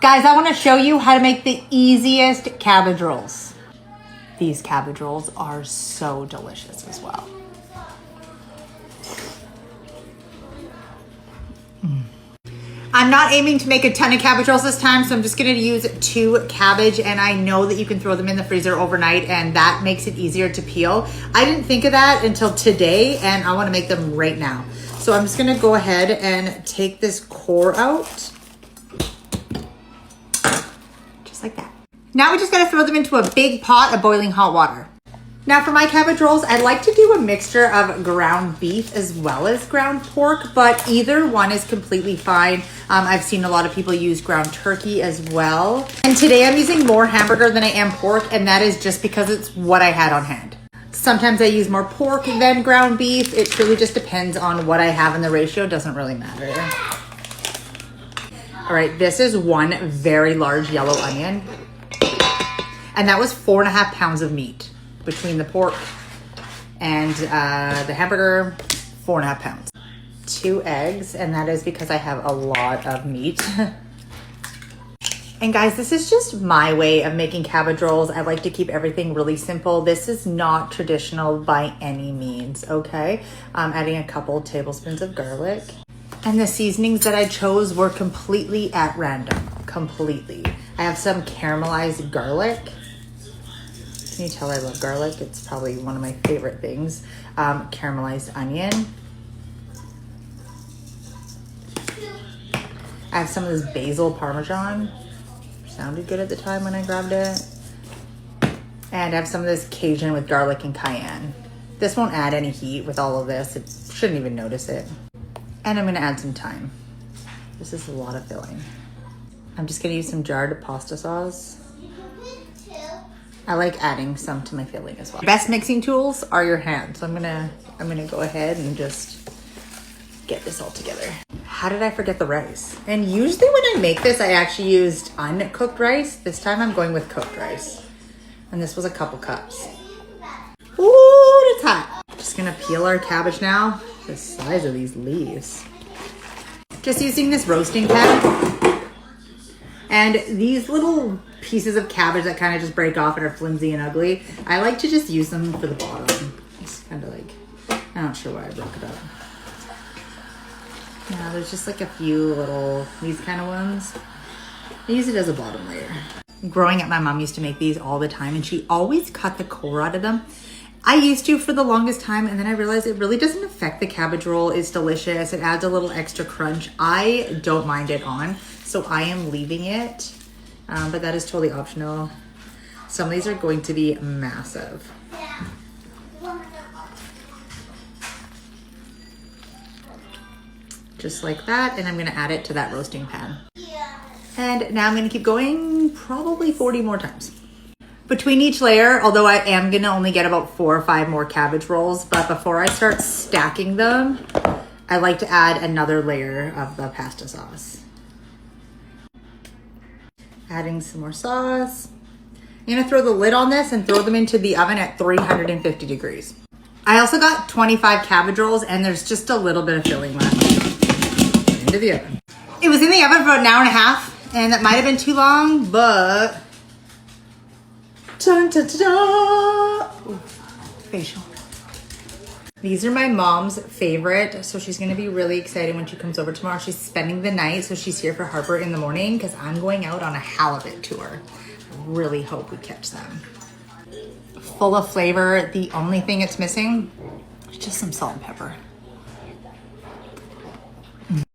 Guys, I want to show you how to make the easiest cabbage rolls. These cabbage rolls are so delicious as well. I'm not aiming to make a ton of cabbage rolls this time, so I'm just gonna use 2 cabbage, and I know that you can throw them in the freezer overnight and that makes it easier to peel. I didn't think of that until today, and I wanna make them right now. So I'm just gonna go ahead and take this core out. Just like that. Now we just gotta throw them into a big pot of boiling hot water. Now for my cabbage rolls, I like to do a mixture of ground beef as well as ground pork, but either one is completely fine. I've seen a lot of people use ground turkey as well. And today I'm using more hamburger than I am pork, and that is just because it's what I had on hand. Sometimes I use more pork than ground beef. It really just depends on what I have in the ratio. It doesn't really matter. All right, this is one very large yellow onion. And that was 4.5 pounds of meat between the pork and the hamburger, 4.5 pounds. 2 eggs, and that is because I have a lot of meat. And guys, this is just my way of making cabbage rolls. I like to keep everything really simple. This is not traditional by any means, okay? I'm adding a couple tablespoons of garlic. And the seasonings that I chose were completely at random, completely. I have some caramelized garlic. Can you tell I love garlic? It's probably one of my favorite things. Caramelized onion. I have some of this basil parmesan. Sounded good at the time when I grabbed it. And I have some of this Cajun with garlic and cayenne. This won't add any heat with all of this. It shouldn't even notice it. And I'm gonna add some thyme. This is a lot of filling. I'm just gonna use some jarred pasta sauce. I like adding some to my filling as well. Best mixing tools are your hands. So I'm gonna go ahead and just get this all together. How did I forget the rice? And usually when I make this, I actually used uncooked rice. This time I'm going with cooked rice. And this was a couple cups. Ooh, it's hot. Just gonna peel our cabbage now. The size of these leaves. Just using this roasting pan. And these little pieces of cabbage that kind of just break off and are flimsy and ugly, I like to just use them for the bottom. It's kind of like, I'm not sure why I broke it up. Yeah, there's just like a few little, these kind of ones. I use it as a bottom layer. Growing up, my mom used to make these all the time, and she always cut the core out of them. I used to for the longest time, and then I realized it really doesn't affect the cabbage roll. It's delicious. It adds a little extra crunch. I don't mind it on, so I am leaving it, but that is totally optional. Some of these are going to be massive. Just like that, and I'm gonna add it to that roasting pan. And now I'm gonna keep going probably 40 more times. Between each layer, although I am gonna only get about 4 or 5 more cabbage rolls, but before I start stacking them, I like to add another layer of the pasta sauce. Adding some more sauce. I'm gonna throw the lid on this and throw them into the oven at 350 degrees. I also got 25 cabbage rolls, and there's just a little bit of filling left. Into the oven. It was in the oven for an hour and a half, and that might have been too long, but dun, dun, dun, dun. Ooh, facial. These are my mom's favorite, so she's gonna be really excited when she comes over tomorrow. She's spending the night, so she's here for Harper in the morning because I'm going out on a halibut tour. I really hope we catch them. Full of flavor. The only thing it's missing is just some salt and pepper.